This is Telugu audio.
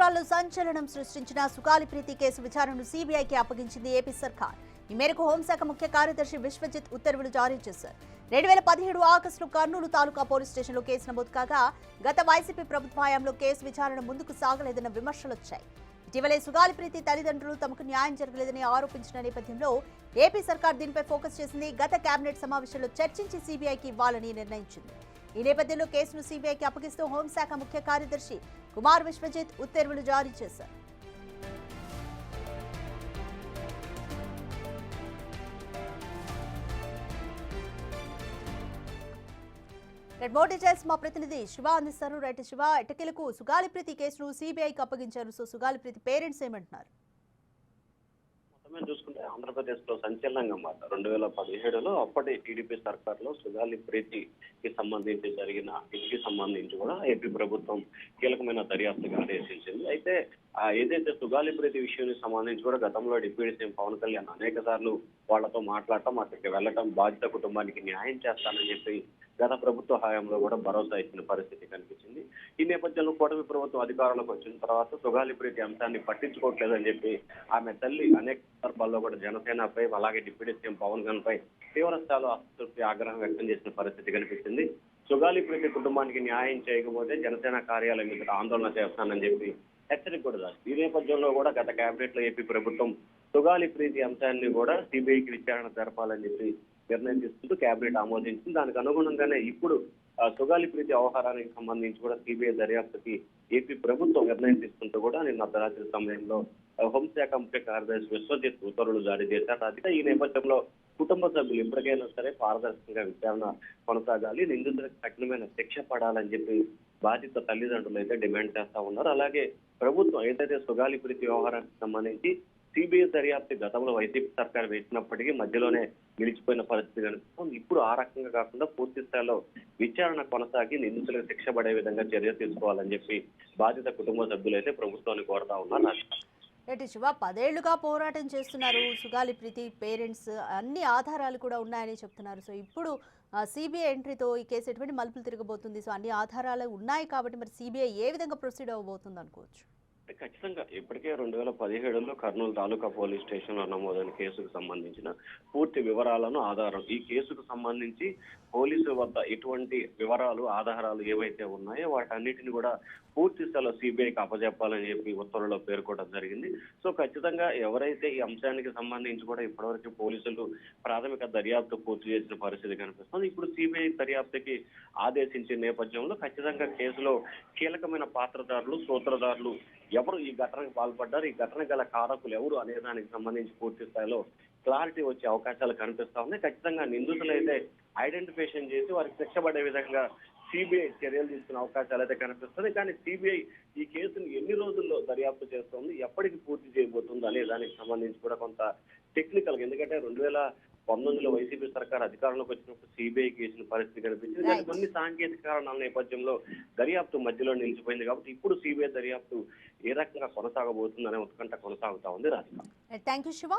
రాష్ట్రాల్లో సంచలనం సృష్టించిన సుగాలి ప్రీతి కేసు విచారణను సీబీఐకి అప్పగించింది ఏపీ సర్కార్. ఈ మేరకు హోంశాఖ ముఖ్య కార్యదర్శి విశ్వజిత్ ఉత్తర్వులు జారీ చేశారు. 2017 ఆగస్టులో కర్నూలు తాలూకా పోలీస్ స్టేషన్లో కేసు నమోదు కాగా గత వైసీపీ ప్రభుత్వ హయాంలో కేసు విచారణ ముందుకు సాగలేదన్న విమర్శలొచ్చాయి. ఇటీవలే సుగాలి ప్రీతి తల్లిదండ్రులు తమకు న్యాయం జరగలేదని ఆరోపించిన నేపథ్యంలో ఏపీ సర్కార్ దీనిపై ఫోకస్ చేసింది. గత కేబినెట్ సమావేశంలో చర్చించి సీబీఐకి ఇవ్వాలని నిర్ణయించింది. ఈ నేపథ్యంలో కేసును సీబీఐకి అప్పగిస్తూ హోంశాఖ ముఖ్య కార్యదర్శి కుమార్ విశ్వజిత్ ఉత్తర్వులు జారీ చేశారు. మోర్ డీటెయిల్స్ మా ప్రతినిధి శివ అందిస్తారు. రైట్ శివ, ఎటకెలకు సుగాలి ప్రీతి కేసును సీబీఐకి అప్పగించారు. సో సుగాలి ప్రీతి పేరెంట్స్ ఏమంటున్నారు? చూసుకుంటే ఆంధ్రప్రదేశ్ లో సంచలనంగా మాట 2017లో అప్పటి టీడీపీ సర్కార్లో సుగాలి ప్రీతికి సంబంధించి జరిగిన ఇంటికి సంబంధించి కూడా ఏపీ ప్రభుత్వం కీలకమైన దర్యాప్తుగా ఆదేశించింది. అయితే ఏదైతే సుగాలి ప్రీతి విషయానికి సంబంధించి కూడా గతంలో డిప్యూటీ సీఎం పవన్ కళ్యాణ్ అనేక సార్లు వాళ్లతో మాట్లాడటం, అక్కడికి వెళ్లటం, బాధిత కుటుంబానికి న్యాయం చేస్తానని చెప్పి గత ప్రభుత్వ హయాంలో కూడా భరోసా ఇచ్చిన పరిస్థితి కనిపించింది. ఈ నేపథ్యంలో కూటమి ప్రభుత్వం అధికారంలోకి వచ్చిన తర్వాత సుగాలి ప్రీతి అంశాన్ని పట్టించుకోవట్లేదని చెప్పి ఆమె తల్లి అనేక సందర్భాల్లో కూడా జనసేనపై అలాగే డిప్యూటీ సీఎం పవన్ కళ్యాణ్ పై తీవ్ర స్థాయిలో అసంతృప్తి, ఆగ్రహం వ్యక్తం చేసిన పరిస్థితి కనిపించింది. సుగాలి ప్రీతి కుటుంబానికి న్యాయం చేయకపోతే జనసేన కార్యాలయం మీద ఆందోళన చేస్తానని చెప్పి హెచ్చరిక కూడా రాసింది. ఈ నేపథ్యంలో కూడా గత కేబినెట్ లో ఏపీ ప్రభుత్వం సుగాలి ప్రీతి అంశాన్ని కూడా సిబిఐకి విచారణ జరపాలని చెప్పి నిర్ణయం తీసుకుంటూ కేబినెట్ ఆమోదించింది. దానికి అనుగుణంగానే ఇప్పుడు సుగాలి ప్రీతి వ్యవహారానికి సంబంధించి కూడా సిబిఐ దర్యాప్తుకి ఏపీ ప్రభుత్వం నిర్ణయం తీసుకుంటూ కూడా నిన్న అర్ధరాత్రి సమయంలో హోంశాఖ ముఖ్య కార్యదర్శి విశ్వజిత్ ఉత్తర్వులు జారీ చేశారు. అయితే ఈ నేపథ్యంలో కుటుంబ సభ్యులు ఎప్పటికైనా సరే పారదర్శకంగా విచారణ కొనసాగాలి, నిందితులకు కఠినమైన శిక్ష పడాలని చెప్పి బాధిత తల్లిదండ్రులు అయితే డిమాండ్ చేస్తా ఉన్నారు. అలాగే ప్రభుత్వం ఏదైతే సుగాలి ప్రీతి వ్యవహారానికి సంబంధించి సిబిఐ దర్యాప్తు గతంలో వైసీపీ సర్కార్ వేసినప్పటికీ మధ్యలోనే నిలిచిపోయిన పరిస్థితి కనిపిస్తుంది. ఇప్పుడు ఆ రకంగా కాకుండా పూర్తి స్థాయిలో విచారణ కొనసాగి నిందితులకు శిక్ష పడే విధంగా చర్య తీసుకోవాలని చెప్పి బాధిత కుటుంబ సభ్యులు అయితే ప్రభుత్వాన్ని కోరుతా ఉన్నారు. శివ, 10 ఏళ్లుగా పోరాటం చేస్తున్నారు సుగాలి ప్రీతి పేరెంట్స్, అన్ని ఆధారాలు కూడా ఉన్నాయని చెప్తున్నారు. సో ఇప్పుడు సిబిఐ ఎంట్రీతో ఈ కేసు ఎటువంటి మలుపులు తిరగబోతుంది? సో అన్ని ఆధారాలు ఉన్నాయి కాబట్టి మరి సిబిఐ ఏ విధంగా ప్రొసీడ్ అవ్వబోతుంది అనుకోవచ్చు? ఖచ్చితంగా ఇప్పటికే 2017లో కర్నూలు తాలూకా పోలీస్ స్టేషన్ లో నమోదైన కేసుకు సంబంధించిన పూర్తి వివరాలను ఆధారం ఈ కేసుకు సంబంధించి పోలీసు వద్ద ఎటువంటి వివరాలు ఆధారాలు ఏవైతే ఉన్నాయో వాటన్నిటిని కూడా పూర్తి స్థాయిలో సిబిఐకి అప్పజెప్పాలని చెప్పి ఉత్తర్వుల్లో పేర్కొనడం జరిగింది. సో ఖచ్చితంగా ఎవరైతే ఈ అంశానికి సంబంధించి కూడా ఇప్పటివరకు పోలీసులు ప్రాథమిక దర్యాప్తు పూర్తి చేసిన పరిస్థితి కనిపిస్తుంది. ఇప్పుడు సిబిఐ దర్యాప్తుకి ఆదేశించిన నేపథ్యంలో ఖచ్చితంగా కేసులో కీలకమైన పాత్రధారులు, సూత్రధారులు ఎవరు ఈ ఘటనకు పాల్పడ్డారు, ఈ ఘటన గల కారకులు ఎవరు అనే దానికి సంబంధించి పూర్తి స్థాయిలో క్లారిటీ వచ్చే అవకాశాలు కనిపిస్తా ఉన్నాయి. ఖచ్చితంగా నిందితులు అయితే ఐడెంటిఫికేషన్ చేసి వారికి శిక్ష పడే విధంగా సిబిఐ చర్యలు తీసుకునే అవకాశాలు అయితే కనిపిస్తుంది. కానీ సిబిఐ ఈ కేసును ఎన్ని రోజుల్లో దర్యాప్తు చేస్తుంది, ఎప్పటికి పూర్తి చేయబోతుంది అనే దానికి సంబంధించి కూడా కొంత టెక్నికల్, ఎందుకంటే 2019లో వైసీపీ సర్కార్ అధికారంలోకి వచ్చినప్పుడు సిబిఐ కేసుల పరిస్థితి కనిపించింది. కానీ కొన్ని సాంకేతిక కారణాల నేపథ్యంలో దర్యాప్తు మధ్యలో నిలిచిపోయింది. కాబట్టి ఇప్పుడు సిబిఐ దర్యాప్తు ఏ రకంగా కొనసాగబోతుంది అనే ఉత్కంఠ కొనసాగుతా ఉంది. Radhika, thank you Shiva.